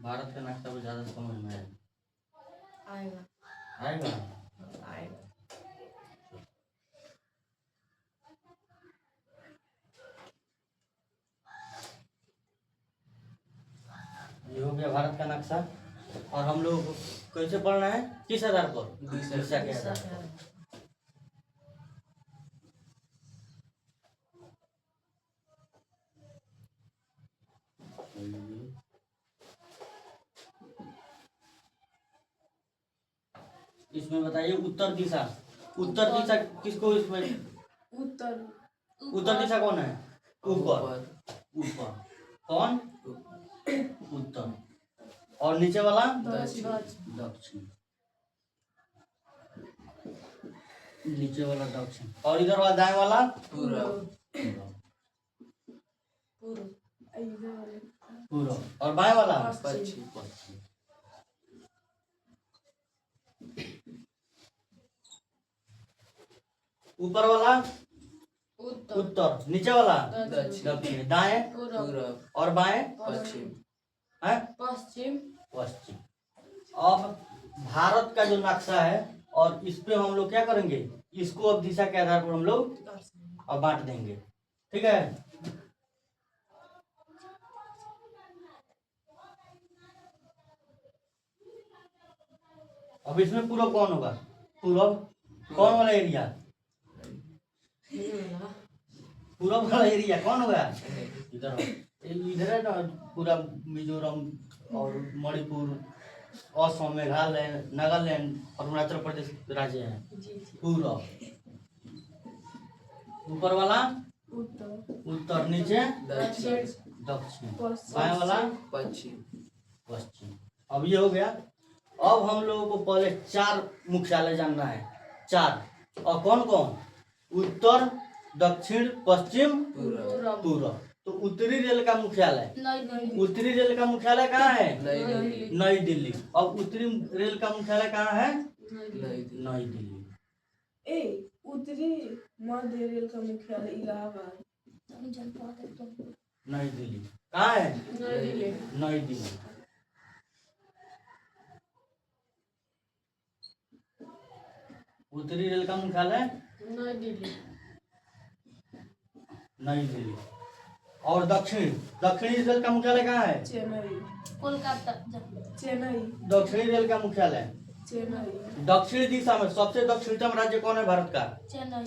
भारत का नक्शा को ज्यादा समझ में आएगा आएगा। आएगा। ये हो गया भारत का नक्शा। और हम लोग को कैसे पढ़ना है, किस आधार पर, दिशा के आधार पर। इसमें बताइए उत्तर दिशा, उत्तर दिशा किसको, इसमें उत्तर उत्तर दिशा कौन है, ऊपर, ऊपर कौन, उत्तर। और नीचे वाला दक्षिण, नीचे वाला दक्षिण। और इधर वाला दाएं वाला पूरब। पूर्व। और बाएं वाला पश्चिम। पश्चिम। ऊपर वाला उत्तर, नीचे वाला दक्षिण, दाएं पूरब और बाएं पश्चिम है पश्चिम। पश्चिम। अब भारत का जो नक्शा है, और इस पे हम लोग क्या करेंगे, इसको अब दिशा के आधार पर हम लोग अब बांट देंगे, ठीक है। अब इसमें पूर्व कौन होगा, पूर्व कौन वाला एरिया, पूर्व वाला एरिया कौन होगा, इधर इधर है ना, पूरा मिजोरम और मणिपुर, असम, मेघालय, नागालैंड, अरुणाचल प्रदेश राज्य है पूर्व। ऊपर वाला उत्तर, नीचे दक्षिण, बाएं वाला पश्चिम। पश्चिम। अब ये हो गया। अब हम लोगों को पहले 4 मुख्यालय जानना है, 4। और कौन कौन, उत्तर, दक्षिण, पश्चिम, पूर्व। तो उत्तरी रेल का मुख्यालय, उत्तरी रेल का मुख्यालय कहाँ है, नई दिल्ली। अब उत्तरी रेल का मुख्यालय कहाँ है, नई दिल्ली। उत्तरी मध्य रेल का मुख्यालय इलाहाबाद। नई दिल्ली कहाँ है, नई दिल्ली। उत्तरी रेल का मुख्यालय नई दिल्ली। नई दिल्ली। और दक्षिणी रेल का मुख्यालय कहाँ है, चेन्नई। कोलकाता। चेन्नई। दक्षिणी रेल का मुख्यालय चेन्नई। दक्षिणी दिशा में सबसे दक्षिणतम राज्य कौन है भारत का, चेन्नई।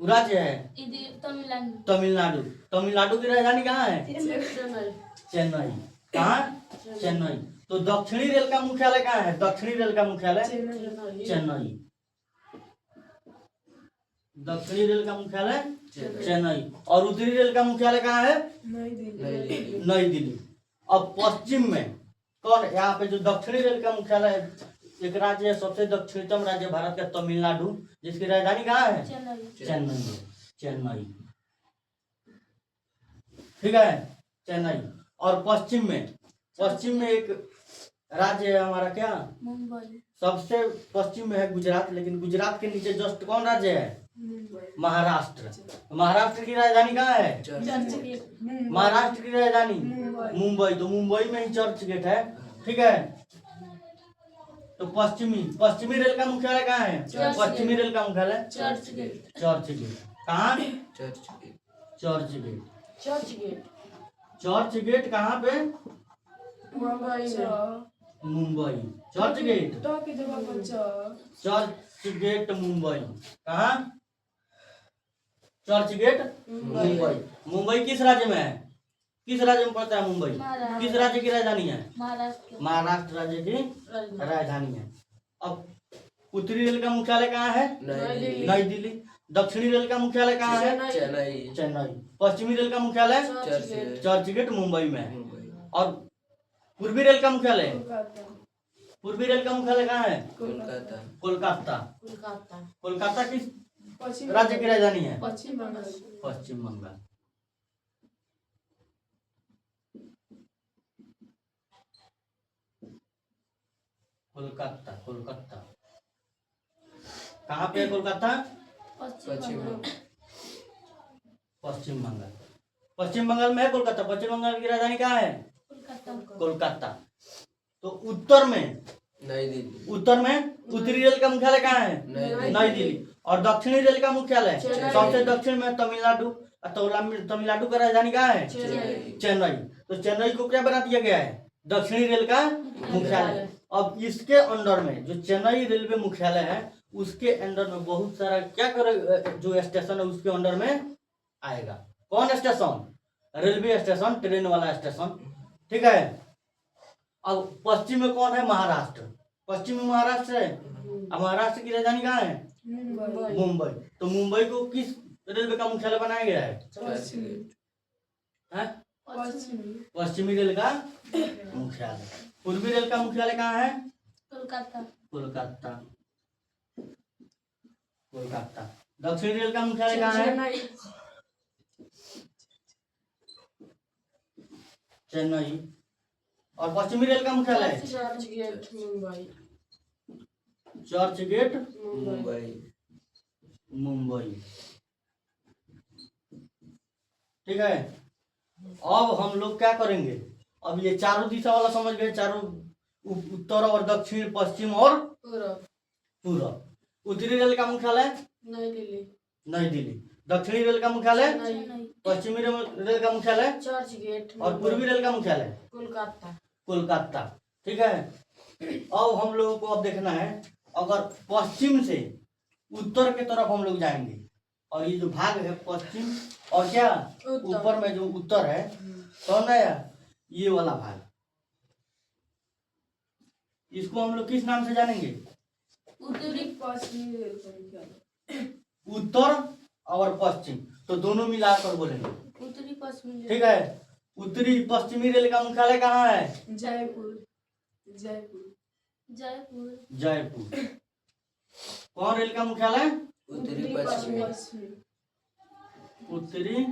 राज्य है तमिलनाडु। तमिलनाडु। तमिलनाडु की राजधानी कहाँ है, चेन्नई। चेन्नई। कहाँ, चेन्नई। तो दक्षिणी रेल का मुख्यालय कहाँ है, दक्षिणी रेल का मुख्यालय चेन्नई। दक्षिणी रेल का मुख्यालय चेन्नई। और उत्तरी रेल का मुख्यालय कहाँ है, नई दिल्ली। नई दिल्ली। अब पश्चिम में कौन, यहाँ पे जो दक्षिणी रेल का मुख्यालय है, एक राज्य है सबसे दक्षिणतम राज्य भारत का, तमिलनाडु, जिसकी राजधानी कहाँ है, चेन्नई। चेन्नई, ठीक है, चेन्नई। और पश्चिम में एक राज्य है हमारा, क्या, मुंबई। सबसे पश्चिम में है गुजरात, लेकिन गुजरात के नीचे जस्ट कौन राज्य है, महाराष्ट्र। महाराष्ट्र की राजधानी कहाँ है, महाराष्ट्र की राजधानी मुंबई। तो मुंबई में ही चर्च गेट है, ठीक है। तो पश्चिमी रेल का मुख्यालय कहाँ है, पश्चिमी रेल का मुख्यालय चर्च गेट। चर्च गेट। कहाँ, Churchgate. Churchgate. Churchgate. Churchgate कहाँ पे, मुंबई में। मुंबई। चर्च गेट, की जगह पर चर्च गेट मुंबई। कहाँ, चर्च गेट मुंबई। मुंबई किस राज्य में है, किस राज्य में पड़ता है मुंबई, किस राज्य की राजधानी है, महाराष्ट्र राज्य की राजधानी है। अब उत्तरी रेल का मुख्यालय कहाँ है, नई दिल्ली। दक्षिणी रेल का मुख्यालय कहाँ है, चेन्नई। पश्चिमी रेल का मुख्यालय चर्च गेट मुंबई में है। और पूर्वी रेल का मुख्यालय, पूर्वी रेल का मुख्यालय कहाँ है, कोलकाता। कोलकाता किस राज्य की राजधानी है, पश्चिम बंगाल। पश्चिम बंगाल। कोलकाता, कोलकाता कहाँ पे है, कोलकाता पश्चिम पश्चिम बंगाल। पश्चिम बंगाल में है कोलकाता। पश्चिम बंगाल की राजधानी कहाँ है, कोलकाता। तो उत्तर में नई दिल्ली। उत्तर में उत्तरी रेल का मुख्यालय कहाँ है? नई दिल्ली। और दक्षिणी रेल का मुख्यालय सबसे दक्षिण में तमिलनाडु। तमिलनाडु का राजधानी कहाँ है? चेन्नई। तो चेन्नई को क्या बना दिया गया है? दक्षिणी रेल का मुख्यालय। अब इसके अंडर में जो चेन्नई रेलवे मुख्यालय है उसके अंडर में बहुत सारा क्या कर जो स्टेशन है उसके अंडर में आएगा। कौन स्टेशन? रेलवे स्टेशन, ट्रेन वाला स्टेशन। ठीक है। अब पश्चिम में कौन है? महाराष्ट्र। पश्चिम में महाराष्ट्र है। अब महाराष्ट्र की राजधानी कहाँ है? मुंबई। तो मुंबई को किस रेलवे का मुख्यालय बनाया गया है? हैं? पश्चिमी रेल का मुख्यालय। पूर्वी रेल का मुख्यालय कहाँ है? कोलकाता। कोलकाता। कोलकाता। दक्षिणी रेल का मुख्यालय कहाँ है? चेन्नई। और पश्चिमी रेल का मुख्यालय? चर्च गेट मुंबई। चर्च गेट मुंबई। मुंबई। ठीक है। अब हम लोग क्या करेंगे? अब ये चारों दिशा वाला समझ गए, चारों उत्तर और दक्षिण, पश्चिम और पूर्व। उत्तरी रेल का मुख्यालय नई दिल्ली। नई दिल्ली। दक्षिणी रेल का मुख्यालय चेन्नई। पश्चिमी रेल का मुख्यालय चर्च गेट और पूर्वी रेल का मुख्यालय कोलकाता। कोलकाता। ठीक है। अब हम लोगों को अब देखना है, अगर पश्चिम से उत्तर के तरफ हम लोग जाएंगे और ये जो भाग है पश्चिम और क्या ऊपर में जो उत्तर है तो ना ये वाला भाग, इसको हम लोग किस नाम से जानेंगे? उत्तरी पश्चिमी रेल का मुख्यालय। उत्तर और पश्चिम, तो दोनों मिलाकर बोलेंगे। उत्तरी पश्चिमी। ठीक है। उत्तरी पश्चिमी रेल का मुख्यालय कहाँ है? जयपुर। जयपुर। जयपुर। जयपुर। कौन रेल का मुख्यालय? उत्तरी पश्चिमी। उत्तरी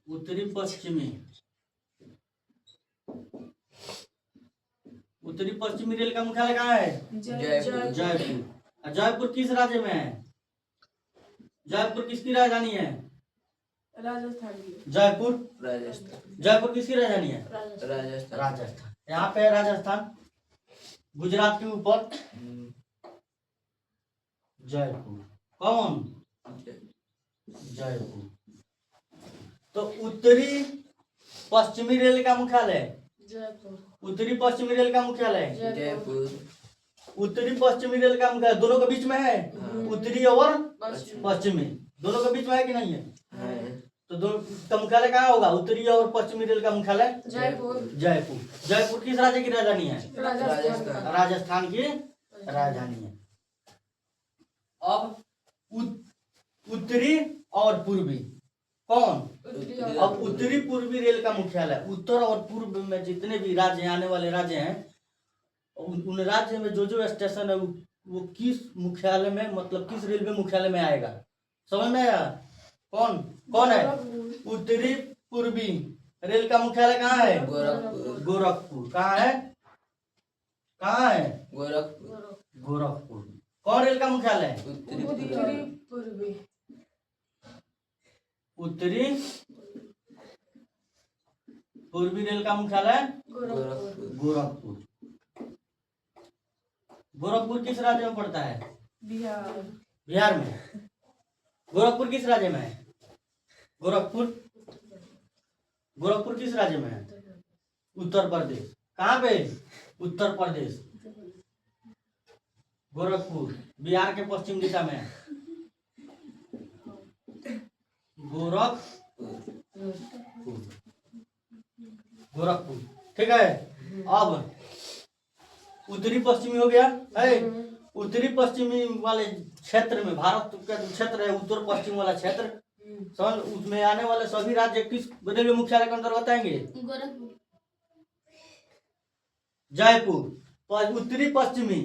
उत्तरी पश्चिमी। उत्तरी पश्चिमी रेल का मुख्यालय कहाँ है? जयपुर। जयपुर। जयपुर किस राज्य में है? जयपुर किसकी राजधानी है? राजस्थान। जयपुर। राजस्थान। जयपुर किसकी राजधानी है? राजस्थान। राजस्थान। यहाँ पे है राजस्थान, गुजरात के ऊपर जयपुर। कौन? जयपुर। तो उत्तरी पश्चिमी रेल का मुख्यालय जयपुर। उत्तरी पश्चिमी रेल का मुख्यालय जयपुर। उत्तरी पश्चिमी रेल का मुख्यालय दोनों के बीच में है। उत्तरी और पश्चिमी दोनों के बीच में है कि नहीं है? तो दोनों का मुख्यालय कहाँ होगा? उत्तरी और पश्चिमी रेल का मुख्यालय जयपुर। जयपुर। जयपुर किस राज्य की राजधानी है? राजस्थान। राजस्थान की राजधानी है। अब उत्तरी और पूर्वी कौन? अब उत्तरी पूर्वी रेल का मुख्यालय, उत्तर और पूर्व में जितने भी राज्य आने वाले राज्य हैं उन राज्य में जो स्टेशन है वो किस मुख्यालय में, मतलब किस रेलवे मुख्यालय में आएगा? समझ में आया? कौन कौन है? उत्तरी पूर्वी रेल का मुख्यालय कहाँ है? गोरखपुर। गोरखपुर। कहाँ है? कहाँ है? गोरखपुर। गोरखपुर। कौन रेल का मुख्यालय है? उत्तरी पूर्वी। उत्तरी पूर्वी रेल का मुख्यालय गोरखपुर। गोरखपुर। गोरखपुर किस राज्य में पड़ता है? बिहार। बिहार में। गोरखपुर किस राज्य में है? गोरखपुर गोरखपुर किस राज्य में है? उत्तर प्रदेश। कहाँ पे? उत्तर प्रदेश। गोरखपुर बिहार के पश्चिम दिशा में है। गोरखपुर। ठीक है। अब उत्तरी पश्चिमी हो गया है। उत्तरी पश्चिमी वाले क्षेत्र में, भारत का जो क्षेत्र है उत्तर पश्चिम वाला क्षेत्र, समझ, उसमें आने वाले सभी राज्य किस रेलवे मुख्यालय के अंतर्गत आएंगे? गोरखपुर। जयपुर। उत्तरी पश्चिमी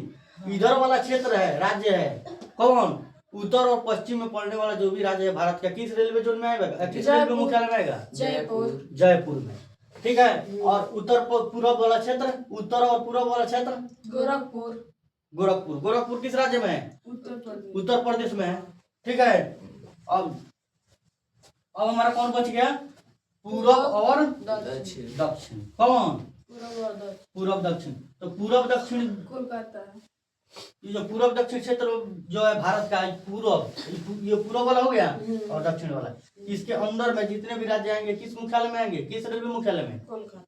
इधर वाला क्षेत्र है, राज्य है कौन? उत्तर और पश्चिम में पड़ने वाला जो भी राज्य है भारत का, किस रेलवे जोन में आएगा? किस रेलवे मुख्यालय में आएगा? जयपुर। जयपुर में। ठीक है। और उत्तर पूर्व वाला क्षेत्र, उत्तर और पूर्व वाला क्षेत्र गोरखपुर। गोरखपुर। गोरखपुर किस राज्य में है? उत्तर प्रदेश। उत्तर प्रदेश में है। ठीक है। अब हमारा कौन बच गया? पूरब और दक्षिण दक्षिण। कौन? पूर्व और दक्षिण। पूरब दक्षिण। तो पूरब दक्षिण, कोलकाता। ये जो पूरब दक्षिण क्षेत्र जो है भारत का, पूरब, ये पूरब वाला हो गया और दक्षिण वाला। इसके अंदर में जितने भी राज्य आएंगे किस मुख्यालय में आएंगे? किस रेलवे मुख्यालय में? कोलकाता।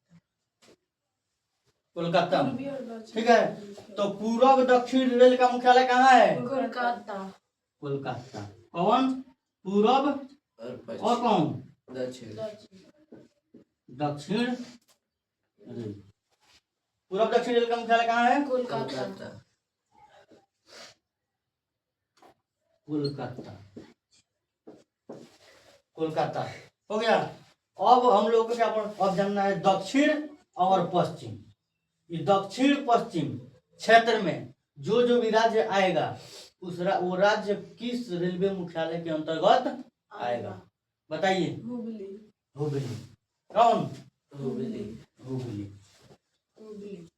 कोलकाता। पूर्वी और दक्षिण। ठीक है, तो पूरब दक्षिण रेल का मुख्यालय कहाँ है? कोलकाता। कोलकाता। कौन? पूरब और और पश्चिम कौन? दक्षिण दक्षिण रेल। पूरब दक्षिण रेल का मुख्यालय कहाँ है? कोलकाता। कोलकाता। कोलकाता हो गया। अब हम लोग को क्या अब जानना है दक्षिण और पश्चिम। ये दक्षिण पश्चिम क्षेत्र में जो जो भी राज्य आएगा वो राज्य किस रेलवे मुख्यालय के अंतर्गत आएगा? बताइए। हुबली। हुबली। कौन? हुबली हुबली। हुबली।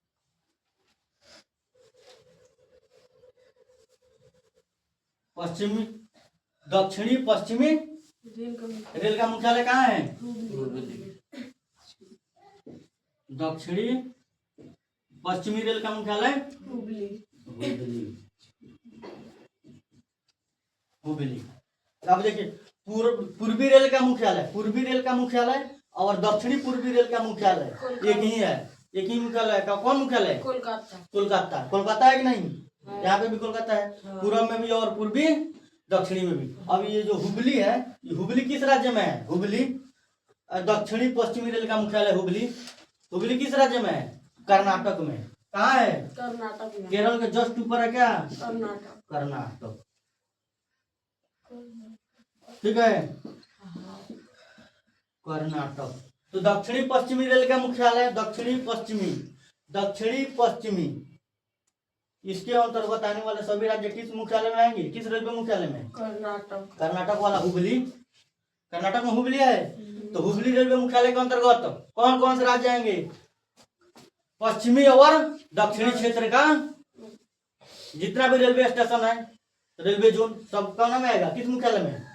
पश्चिमी, दक्षिणी पश्चिमी रेल का मुख्यालय कहाँ है? हुबली दक्षिणी पश्चिमी रेल का मुख्यालय हुबली। हुबली। हुबली। अब देखिए पूर्वी रेल का मुख्यालय, पूर्वी रेल का मुख्यालय और दक्षिणी पूर्वी रेल का मुख्यालय एक ही है, एक ही मुख्यालय का। कौन मुख्यालय? कोलकाता। कोलकाता। कोलकाता है कि नहीं? यहाँ पे भी कोलकाता है, पूर्व में भी और पूर्वी दक्षिणी में भी। अब ये जो हुबली है, ये हुबली किस राज्य में है? हुबली दक्षिणी पश्चिमी रेल का मुख्यालय हुबली। हुबली किस राज्य में है? कर्नाटक में। कहाँ है? कर्नाटक में। केरल के जस्ट ऊपर है क्या? कर्नाटक। कर्नाटक। ठीक है, कर्नाटक। तो दक्षिणी पश्चिमी रेल का मुख्यालय दक्षिणी पश्चिमी इसके अंतर्गत आने वाले सभी राज्य किस मुख्यालय में आएंगे? किस रेलवे मुख्यालय में? कर्नाटक। कर्नाटक वाला हुबली। कर्नाटक में हुबली है, तो हुबली रेलवे मुख्यालय के अंतर्गत कौन कौन से राज्य आएंगे? पश्चिमी और दक्षिणी क्षेत्र का जितना भी रेलवे स्टेशन है, रेलवे जोन, सब कौन में आएगा? किस मुख्यालय में?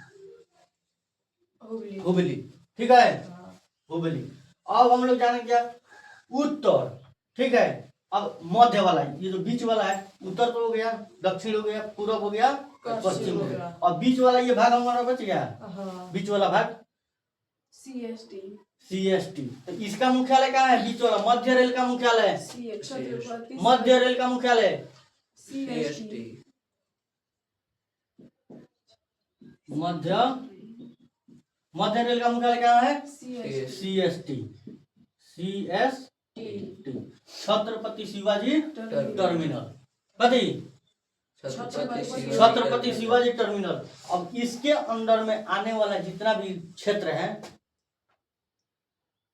हुबली। हुबली। ठीक है, हुबली। अब हम लोग जानेंगे क्या? उत्तर। ठीक है, अब मध्य वाला है, ये जो बीच वाला है, उत्तर तो हो गया, दक्षिण हो गया, पूर्व हो गया, पश्चिम हो गया, और बीच वाला ये भाग हमारा बच गया। बीच वाला भाग सीएसटी। सीएसटी। तो इसका मुख्यालय कहाँ है? बीच वाला मध्य रेल का मुख्यालय, छत्रपति। मध्य रेल का मुख्यालय सीएसटी। मध्य रेल का मुख्यालय कहाँ है? CST. CST. Chhatrapati Shivaji terminal. कथी? छत्रपति शिवाजी टर्मिनल। अब इसके अंदर में आने वाला जितना भी क्षेत्र है,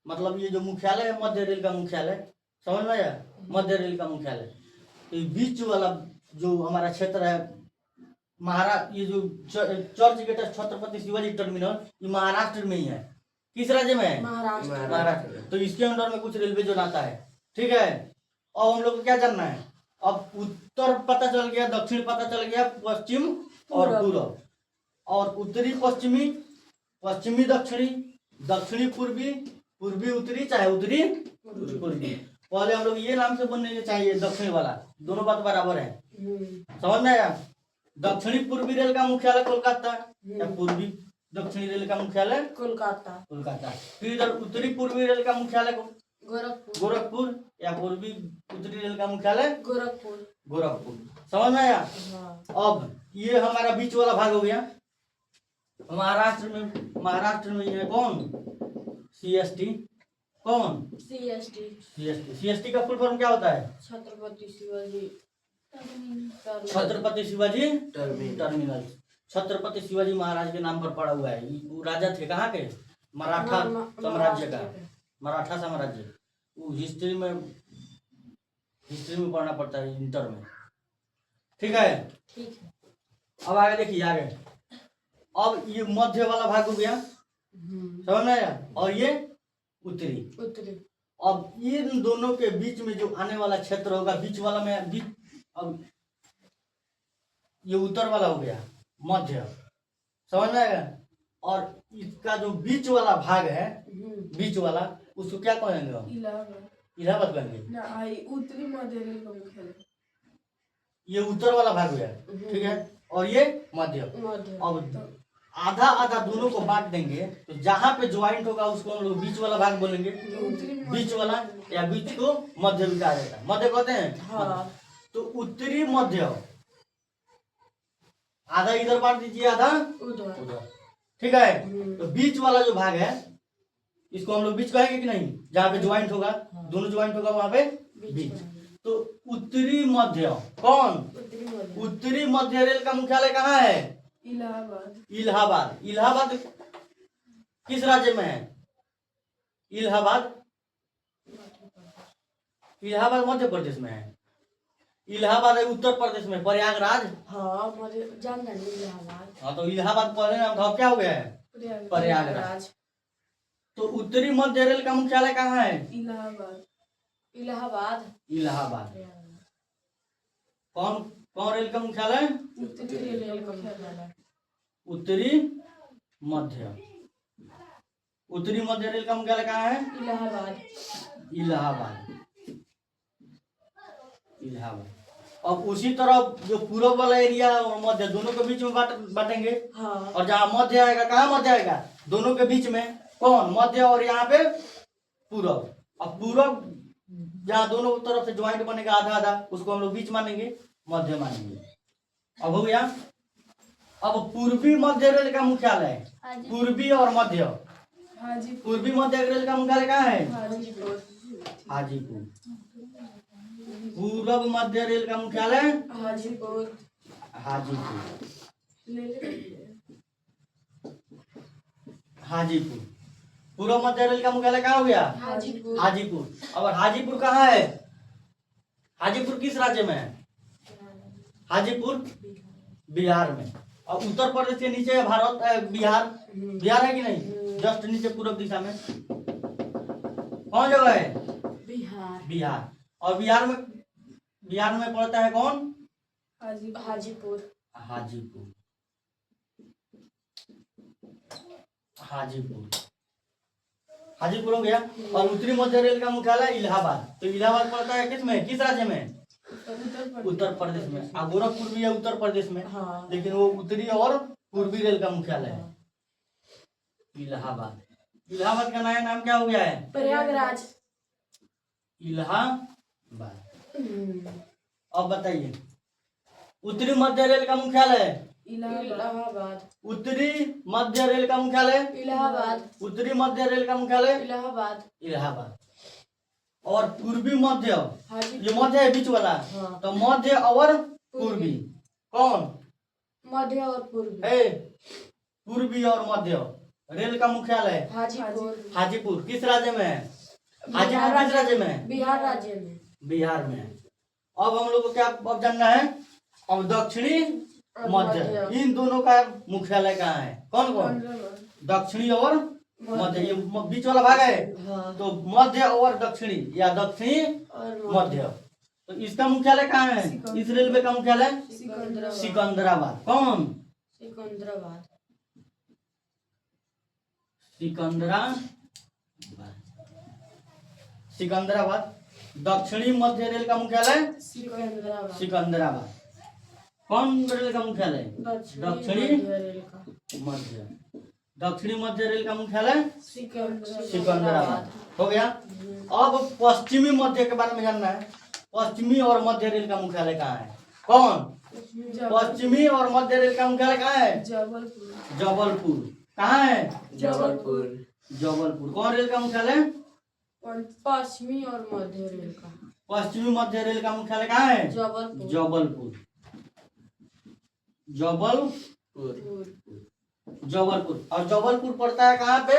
मतलब ये जो मुख्यालय है मध्य रेल का मुख्यालय, समझ में आया? मध्य रेल का मुख्यालय। तो बीच वाला जो हमारा क्षेत्र है ये जो चर्च गेट है छत्रपति शिवाजी टर्मिनल, ये महाराष्ट्र में ही है। किस राज्य में है? महाराष्ट्र। तो इसके अंदर में कुछ रेलवे जोन आता है। ठीक है, अब हम लोग को क्या जानना है? अब उत्तर पता चल गया, दक्षिण पता चल गया, पश्चिम और पूर्व, और उत्तरी पश्चिमी, पश्चिमी दक्षिणी, दक्षिणी पूर्वी, पूर्वी उत्तरी, चाहे उत्तरी पूर्वी। पहले हम लोग ये नाम से बोलने चाहिए दक्षिण वाला, दोनों बात बराबर है। समझ में आया? दक्षिणी पूर्वी रेल का मुख्यालय कोलकाता या पूर्वी दक्षिणी रेल का मुख्यालय कोलकाता। फिर इधर उत्तरी पूर्वी रेल का मुख्यालय गोरखपुर या पूर्वी उत्तरी रेल का मुख्यालय गोरखपुर। समझ में आया? अब ये हमारा बीच वाला भाग हो गया। महाराष्ट्र में ये है कौन? सीएसटी। कौन? सीएसटी का फुल फॉर्म क्या होता है? छत्रपति शिवाजी टर्मिनल। छत्रपति शिवाजी महाराज के नाम पर पड़ा हुआ है। वो राजा थे कहाँ के? मराठा साम्राज्य का, मराठा साम्राज्य। वो हिस्ट्री में पढ़ना पड़ता है इंटर में। ठीक है, अब आगे देखिए आगे। अब ये मध्य वाला भाग हो गया, समझ में आया? और ये उत्तरी। अब इन दोनों के बीच में जो आने वाला क्षेत्र होगा, बीच वाला में अब ये उत्तर वाला हो गया मध्य, समझ में आएगा। और इसका जो बीच वाला भाग है, बीच वाला, उसको क्या कहेंगे हम? इलाहाबाद इलाहाबाद कहेंगे। ना आई उत्तरी मध्य रेल का मुख्यालय ये उत्तर वाला भाग हो गया, ठीक है, और ये मध्य। अब आधा आधा दोनों को बांट देंगे तो जहां पे ज्वाइंट होगा उसको हम लोग बीच वाला भाग बोलेंगे, बीच वाला, या बीच को मध्य भी कहा जाता है, मध्य कहते हैं। हाँ। तो उत्तरी मध्य आधा इधर बांट दीजिए, आधा उधर उधर, ठीक है। तो बीच वाला जो भाग है इसको हम लोग बीच कहेंगे कि नहीं, जहाँ पे ज्वाइंट होगा, दोनों ज्वाइंट होगा वहां पे बीच। तो उत्तरी मध्य कौन? उत्तरी मध्य रेल का मुख्यालय कहाँ है? इलाहाबाद। इलाहाबाद। इलाहाबाद किस राज्य में है? इलाहाबाद, इलाहाबाद मध्य प्रदेश में है। इलाहाबाद है उत्तर प्रदेश में, प्रयागराज। हाँ मुझे जानना नहीं इलाहाबाद। हाँ तो इलाहाबाद पहले नाम था, क्या हो गया है? प्रयागराज। तो उत्तरी मध्य रेल का मुख्यालय कहाँ है? इलाहाबाद। इलाहाबाद। इलाहाबाद। कौन कौन रेल का मुख्यालय? उत्तरी रेल का मुख्यालय। उत्तरी मध्य, उत्तरी मध्य रेल का मुख्यालय कहाँ है? इलाहाबाद। इलाहाबाद। इलाहाबाद। अब उसी तरह जो पूर्व वाला एरिया और मध्य दोनों के बीच में बांटेंगे। हाँ। और जहाँ मध्य आएगा, कहाँ मध्य आएगा? दोनों के बीच में कौन? मध्य, और यहाँ पे पूर्व। अब पूर्व जहाँ दोनों तरफ से ज्वाइंट बनेगा आधा आधा, उसको हम लोग बीच मानेंगे, मध्य मानेंगे। अब हो गया। अब पूर्वी मध्य रेल का मुख्यालय, पूर्वी और मध्य, हाजीपुर। पूर्वी मध्य रेल का मुख्यालय कहाँ है? हाजीपुर। हाजीपुर। पूर्व मध्य रेल का मुख्यालय हाजीपुर। हाजीपुर। ले हाजीपुर। पूर्व मध्य रेल का मुख्यालय कहाँ हो गया? हाजीपुर। हाजीपुर। और हाजीपुर कहाँ है? हाजीपुर किस राज्य में है? हाजीपुर बिहार में। और उत्तर प्रदेश के नीचे भारत, बिहार, बिहार है कि नहीं? जस्ट नीचे पूर्व दिशा में कौन जगह है? बिहार। बिहार। और बिहार में पड़ता है कौन? हाजीपुर। हाजीपुर। हाजीपुर। हाजीपुर हो गया। और उत्तरी मध्य रेल का मुख्यालय इलाहाबाद। तो इलाहाबाद पड़ता है किस में, किस राज्य में? उत्तर प्रदेश में। और गोरखपुर भी है उत्तर प्रदेश में। हाँ। लेकिन वो उत्तरी और पूर्वी रेल का मुख्यालय है इलाहाबाद। इलाहाबाद का नया नाम क्या हो गया है? प्रयागराज। इलाहाबाद। अब बताइए, उत्तरी मध्य रेल का मुख्यालय इलाहाबाद। उत्तरी मध्य रेल का मुख्यालय इलाहाबाद। उत्तरी मध्य रेल का मुख्यालय इलाहाबाद। इलाहाबाद। और पूर्वी मध्य, हाजीपुर। ये मध्य है बीच वाला। हाँ। तो मध्य और पूर्वी कौन मध्य और पूर्वी है? पूर्वी और मध्य रेल का मुख्यालय हाजीपुर। हाजीपुर। किस राज्य में है? हाजीपुर बिहार किस राज्य में है? बिहार राज्य में। बिहार में है। अब हम लोग को क्या अब जानना है? अब दक्षिणी मध्य, इन दोनों का मुख्यालय कहाँ है? कौन कौन? दक्षिणी और मध्य, ये बीच वाला भाग है। हाँ। तो मध्य और दक्षिणी, या दक्षिणी और मध्य। तो इसका मुख्यालय कहाँ है? इस रेलवे का मुख्यालय सिकंदराबाद। कौन? सिकंदराबाद। सिकंदराबाद। दक्षिणी मध्य रेल का मुख्यालय सिकंदराबाद। सिकंदराबाद। कौन रेल का मुख्यालय? दक्षिणी रेल का मध्य। दक्षिणी मध्य रेल का मुख्यालय सिकंदराबाद। हो गया। अब पश्चिमी मध्य के बारे में जानना है। पश्चिमी और मध्य रेल का मुख्यालय कहाँ है? कौन? पश्चिमी और मध्य रेल का मुख्यालय कहाँ है? जबलपुर। जबलपुर। कहाँ है? जबलपुर। जबलपुर। कौन रेल का मुख्यालय? पश्चिमी और मध्य रेल का पश्चिमी मध्य रेल का मुख्यालय कहाँ है? जबलपुर। जबलपुर। जबलपुर। और जबलपुर पड़ता है कहाँ पे?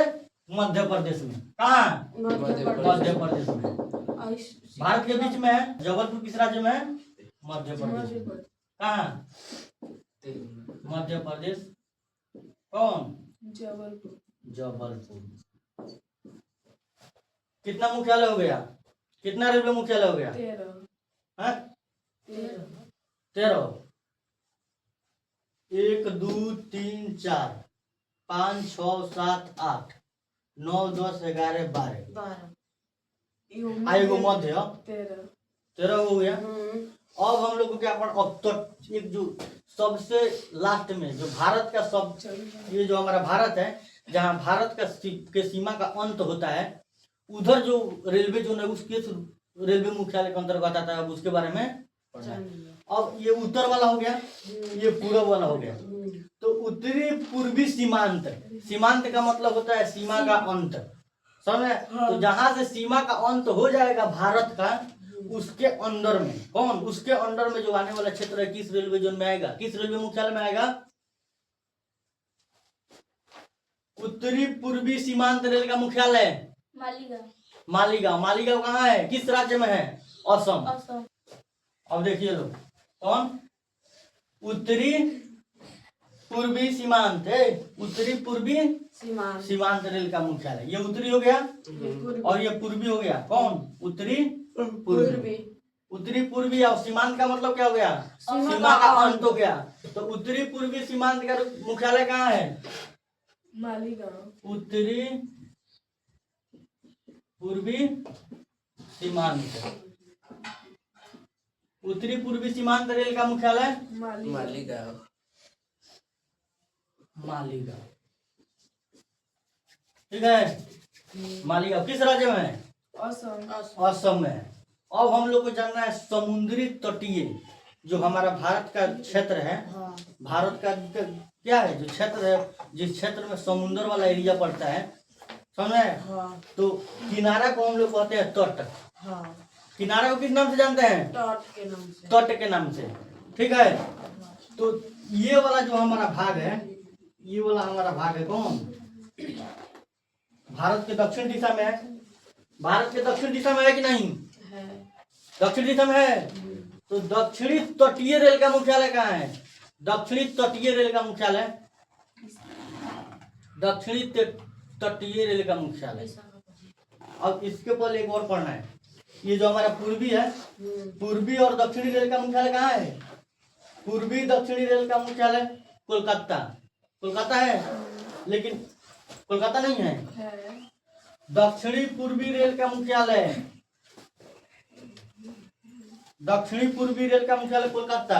मध्य प्रदेश में। कहाँ? मध्य प्रदेश में। भारत के बीच में है। जबलपुर किस राज्य में है? मध्य प्रदेश में। कहाँ? मध्य प्रदेश। कौन? जबलपुर। जबलपुर। कितना मुख्यालय हो गया? कितना रेलवे मुख्यालय हो गया? 13। हाँ? 13। 1 2 3 4 5 6 7 8 9 10 11 12 12 आएगो मध्य 13 13 हो गया। अब हम लोग को क्या पढ़, अब तो एक जो सबसे लास्ट में जो भारत का सब, ये जो हमारा भारत है, जहाँ भारत का के सीमा का अंत होता है, उधर जो रेलवे जोन है उसके रेलवे मुख्यालय के अंतर्गत आता है। अब उसके बारे में पढ़ना है। अब ये उत्तर वाला हो गया, ये पूर्व वाला हो गया। तो उत्तरी पूर्वी सीमांत, सीमांत का मतलब होता है सीमा का अंत, समझे। तो जहां से सीमा का अंत हो जाएगा भारत का, उसके अंदर में कौन, उसके अंदर में जो आने वाला क्षेत्र है किस रेलवे जोन में आएगा, किस रेलवे मुख्यालय में आएगा? उत्तरी पूर्वी सीमांत रेल का मुख्यालय मालीगांव। मालीगांव। मालीगांव कहाँ है, किस राज्य में है? असम। असम। अब देखिए लोग, कौन? उत्तरी पूर्वी सीमांत है, उत्तरी पूर्वी सीमांत रेल का मुख्यालय। ये उत्तरी हो गया और ये पूर्वी हो गया। कौन? उत्तरी पूर्वी। उत्तरी पूर्वी और सीमांत का मतलब क्या हो गया? सीमा का अंत हो गया। तो उत्तरी पूर्वी सीमांत का मुख्यालय कहाँ है? मालीगांव। उत्तरी पूर्वी सीमांत, उत्तरी पूर्वी सीमांत रेल का मुख्यालय मालीगांव। मालीगांव, ठीक है। मालीगांव किस राज्य में है? असम में है। अब हम लोग को जानना है समुद्री तटीय जो हमारा भारत का क्षेत्र है, भारत का क्या है जो क्षेत्र है, जिस क्षेत्र में समुद्र वाला एरिया पड़ता है, समझे। तो किनारा को हम लोग कहते हैं तट। किनारा को किस नाम से जानते हैं? तट के नाम से, ठीक है। तो ये वाला जो हमारा भाग है, ये वाला हमारा भाग है कौन? भारत के दक्षिण दिशा में है। भारत के दक्षिण दिशा में है कि नहीं? दक्षिण दिशा में है। तो दक्षिणी तटीय रेल का मुख्यालय कहाँ है? दक्षिणी तटीय रेल का मुख्यालय, दक्षिणी तटीय रेल का मुख्यालय। अब इसके पहले एक और पढ़ना है, ये जो हमारा पूर्वी है, पूर्वी और दक्षिणी रेल का मुख्यालय कहाँ है? पूर्वी दक्षिणी रेल का मुख्यालय कोलकाता। कोलकाता है, लेकिन कोलकाता नहीं है। दक्षिणी पूर्वी रेल का मुख्यालय, दक्षिणी पूर्वी रेल का मुख्यालय कोलकाता।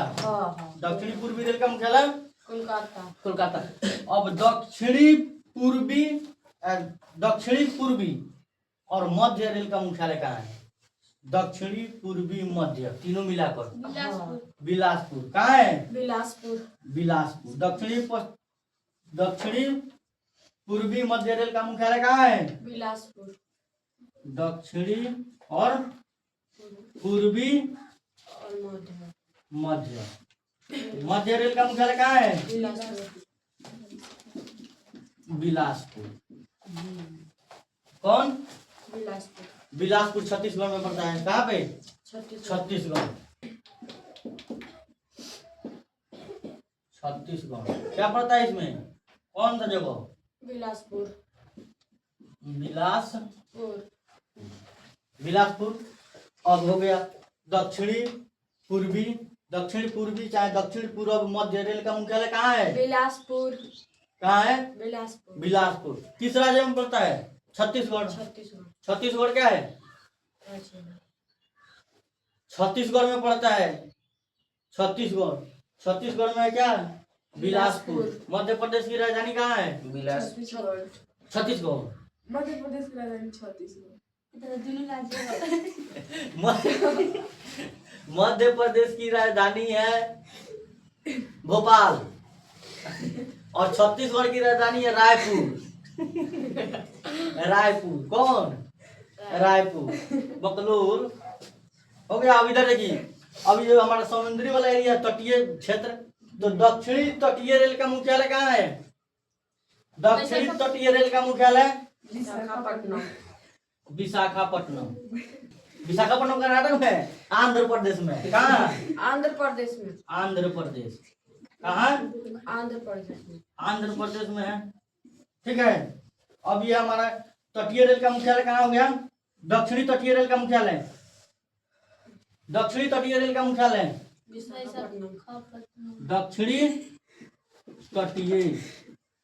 दक्षिणी पूर्वी रेल का मुख्यालय कोलकाता। अब दक्षिणी पूर्वी और मध्य रेल का मुख्यालय कहाँ है? दक्षिणी पूर्वी मध्य तीनों मिलाकर बिलासपुर। कहाँ है? बिलासपुर। दक्षिणी पूर्वी मध्य रेल का मुख्यालय कहाँ है? बिलासपुर। दक्षिणी और पूर्वी और मध्य रेल का मुख्यालय कहाँ है? बिलासपुर। कौन? बिलासपुर छत्तीसगढ़ में पड़ता है। कहाँ पे? छत्तीसगढ़। क्या पड़ता है इसमें? कौन सा जगह? बिलासपुर। अब हो गया दक्षिणी पूर्वी चाहे दक्षिण पूर्व मध्य रेल का मुख्यालय कहाँ है? बिलासपुर। कहाँ है? बिलासपुर। किस राज्य में पड़ता है? छत्तीसगढ़। छत्तीसगढ़ क्या है? छत्तीसगढ़ में पड़ता है। छत्तीसगढ़ में है क्या? बिलासपुर। मध्य प्रदेश की राजधानी कहाँ है? छत्तीसगढ़। मध्य प्रदेश की राजधानी छत्तीसगढ़। मध्य प्रदेश की राजधानी है भोपाल और छत्तीसगढ़ की राजधानी है रायपुर। कौन? रायपुर। बकलोल हो गया। अब इधर देखिए, अब ये हमारा समुद्री वाला एरिया तटीय क्षेत्र। तो दक्षिणी तटीय रेल का मुख्यालय कहाँ है? दक्षिणी तटीय रेल का मुख्यालय विशाखापट्टनम। विशाखापट्टनम कर्नाटक में है? आंध्र प्रदेश में। कहाँ? आंध्र प्रदेश में। कहाँ? आंध्र प्रदेश में है, ठीक है। अब ये हमारा तटीय रेल का मुख्यालय कहाँ हो गया? दक्षिणी तटीय रेल का मुख्यालय दक्षिणी तटीय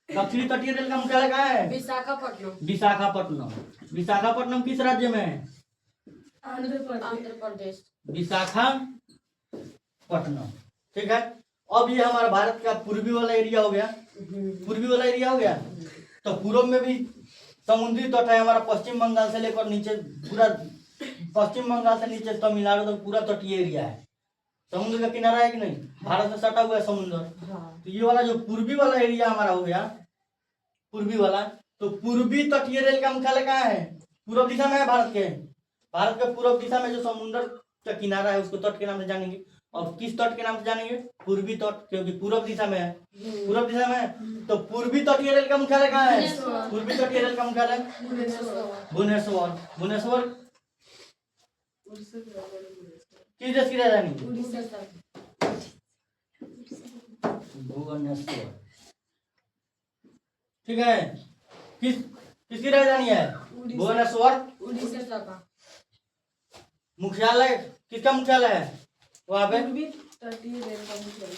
दक्षिणी तटीय रेल का मुख्यालय कहाँ है? विशाखापट्टनम। विशाखापट्टनम। विशाखापट्टनम किस राज्य में है? आंध्र प्रदेश। विशाखापट्टनम। ठीक है। अब ये हमारा भारत का पूर्वी वाला एरिया हो गया। पूर्वी वाला एरिया हो गया। तो पूर्व में भी समुद्री तट है हमारा, पश्चिम बंगाल से लेकर नीचे पूरा, पश्चिम बंगाल से नीचे तमिलनाडु तक पूरा तटीय एरिया है। समुद्र का किनारा है कि नहीं? भारत से सटा हुआ है समुद्र। तो ये वाला जो पूर्वी वाला एरिया हमारा हो गया, पूर्वी वाला, तो पूर्वी तटीय रेल का मुख्यालय कहाँ है? पूर्व दिशा में है भारत के। भारत के पूर्व दिशा में जो समुद्र का किनारा है उसको तट के नाम से जानेंगे। और किस तट के नाम से जानेंगे? पूर्वी तट, क्योंकि पूर्व दिशा में है। पूर्व दिशा में है तो पूर्वी तटीय रेल का मुख्यालय कहाँ है? पूर्वी तटीय रेल का मुख्यालय भुवनेश्वर। भुवनेश्वर किस देश की राजधानी? भुवनेश्वर। ठीक है। किसकी राजधानी है? भुवनेश्वर। उड़ीसा का। मुख्यालय किसका मुख्यालय है वहाँ पे? तटीय रेल का मुख्यालय।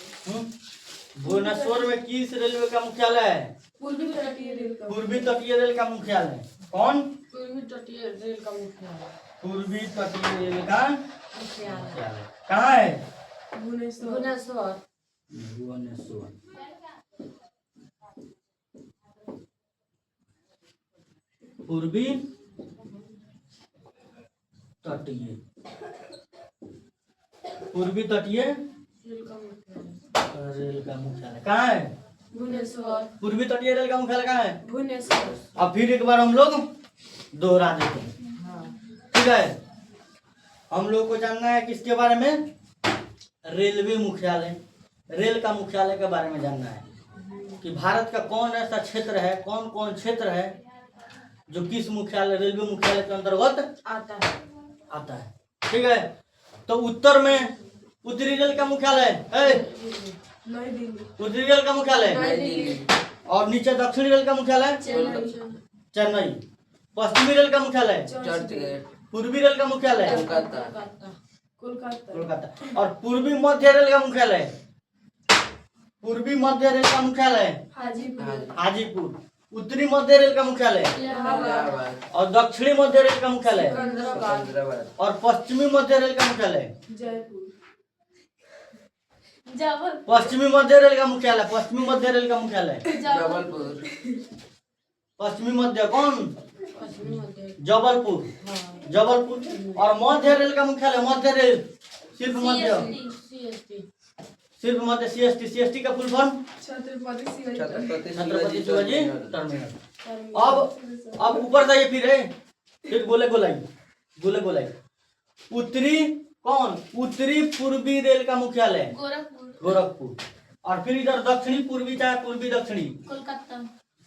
भुवनेश्वर में किस रेलवे का मुख्यालय है? पूर्वी तटीय रेल का। पूर्वी तटीय रेल का मुख्यालय। कौन? पूर्वी तटीय रेल का मुख्यालय। पूर्वी तटीय रेल का मुख्यालय मुख्यालय कहाँ है? भुवनेश्वर। भुवनेश्वर। पूर्वी तटीय, पूर्वी तटीय रेल का मुख्यालय कहाँ है? भुवनेश्वर। पूर्वी तटीय रेल का मुख्यालय कहाँ है? भुवनेश्वर। अब फिर एक बार हम लोग दोहरा देते हैं। ठीक है। हम लोग को जानना है किसके बारे में? रेलवे मुख्यालय, रेल का मुख्यालय के बारे में जानना है कि भारत का कौन ऐसा क्षेत्र है, कौन कौन क्षेत्र है जो किस मुख्यालय, रेलवे मुख्यालय के अंतर्गत आता है। ठीक है। तो उत्तर में उत्तरी रेल का मुख्यालय है नई दिल्ली। उत्तरी रेल का मुख्यालय, नई दिल्ली। और नीचे दक्षिणी रेल का मुख्यालय चेन्नई। पश्चिमी रेल का मुख्यालय चर्चगेट। पूर्वी रेल का मुख्यालय कोलकाता। कोलकाता। और पूर्वी मध्य रेल का मुख्यालय, पूर्वी मध्य रेल का मुख्यालय हाजीपुर। उत्तरी मध्य रेल का मुख्यालय इलाहाबाद। और दक्षिणी मध्य रेल का मुख्यालय सिकंदराबाद। और पश्चिमी मध्य रेल का मुख्यालय जयपुर। पश्चिमी मध्य रेल का मुख्यालय, पश्चिमी मध्य रेल का मुख्यालय जबलपुर। पश्चिमी मध्य कौन? पश्चिमी मध्य। जबलपुर। जबलपुर। और मध्य रेल का मुख्यालय, मध्य रेल सिर्फ मध्य, सिर्फ मध्य सीएसटी। सीएसटी का full form Chhatrapati Chhatrapati Shivaji terminal. अब ऊपर जाइए फिर गोले गोलाई। उत्तरी कौन? उत्तरी पूर्वी रेल का मुख्यालय गोरखपुर। और फिर इधर दक्षिणी पूर्वी चाहे पूर्वी दक्षिणी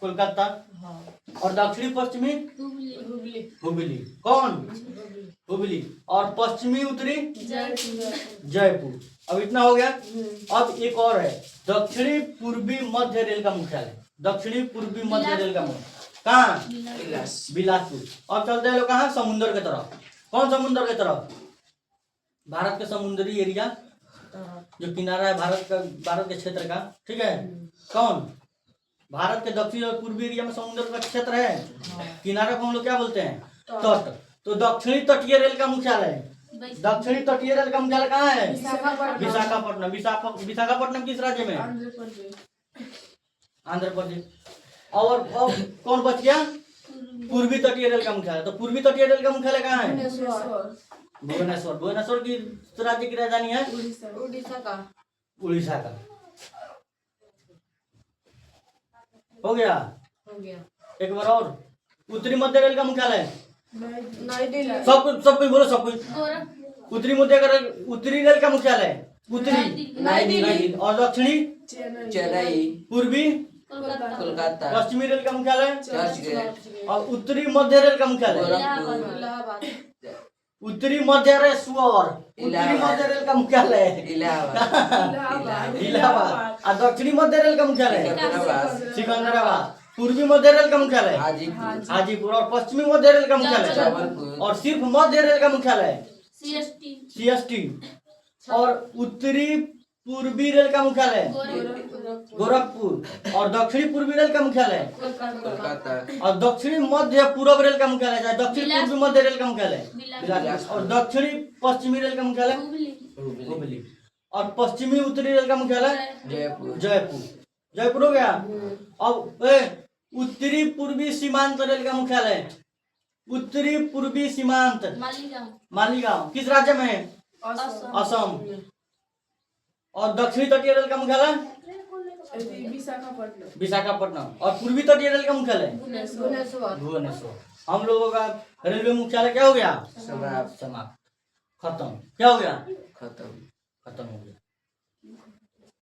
कोलकाता। और दक्षिणी पश्चिमी हुबली। कौन? हुबली। और पश्चिमी उत्तरी जयपुर। अब इतना हो गया। अब एक और है दक्षिणी पूर्वी मध्य रेल का मुख्यालय। दक्षिणी पूर्वी मध्य रेल का मुख्यालय कहाँ? बिलासपुर। अब चलते हैं लोग कहाँ? समुद्र की तरफ। कौन समुद्र की तरफ? भारत के समुद्री एरिया जो किनारा है भारत के क्षेत्र का। ठीक है। कौन? भारत के दक्षिण और पूर्वी एरिया में समुद्र का क्षेत्र है। किनारा को हम लोग क्या बोलते हैं? तट। तो दक्षिणी तटीय रेल का मुख्यालय, दक्षिणी तटीय रेल का मुख्यालय कहाँ है? विशाखापट्टनम। विशाखापट्टनम किस राज्य में? आंध्र प्रदेश। और कौन बच गया? पूर्वी तटीय रेल का मुख्यालय। तो पूर्वी तटीय रेल का मुख्यालय कहाँ है? भुवनेश्वर। भुवनेश्वर की राज्य की राजधानी है? उड़ीसा का। हो गया। एक बार और। उत्तरी मध्य रेल का मुख्यालय नई दिल्ली। सब कुछ बोलो, सब कुछ। उत्तरी रेल का मुख्यालय उत्तरी नई दिल्ली। और दक्षिणी चेन्नई। पूर्वी कोलकाता। पश्चिमी रेल का मुख्यालय चर्चगेट। और उत्तरी मध्य रेल का मुख्यालय इलाहाबाद। उत्तरी मध्य रेल का मुख्यालय इलाहाबाद। और दक्षिणी मध्य रेल का मुख्यालय सिकंदराबाद। पूर्वी मध्य रेल का मुख्यालय हाजीपुर। और पश्चिमी मध्य रेल का मुख्यालय जबलपुर। और सिर्फ मध्य रेल का मुख्यालय सीएसटी। सीएसटी। और उत्तरी पूर्वी रेल का मुख्यालय गोरखपुर। और दक्षिणी पूर्वी रेल का मुख्यालय कोलकाता और दक्षिणी मध्य पूर्व रेल का मुख्यालय है, दक्षिणी पूर्वी मध्य रेल का मुख्यालय बिलासपुर। और दक्षिणी पश्चिमी रेल का मुख्यालय हुबली। और पश्चिमी उत्तरी रेल का मुख्यालय जयपुर जयपुर। जयपुर हो गया। अब उत्तरी पूर्वी सीमांत रेल का मुख्यालय उत्तरी पूर्वी सीमांत मालीगांव किस राज्य में है? असम। और दक्षिणी तटीय रेल का मुख्यालय विशाखापट्टनम। विशाखापट्टनम। और पूर्वी तटीय रेल का मुख्यालय भुवनेश्वर। भुवनेश्वर। हम लोगों का रेलवे मुख्यालय क्या हो गया? समाप्त समाप्त, खत्म। क्या हो गया? खत्म खत्म हो गया।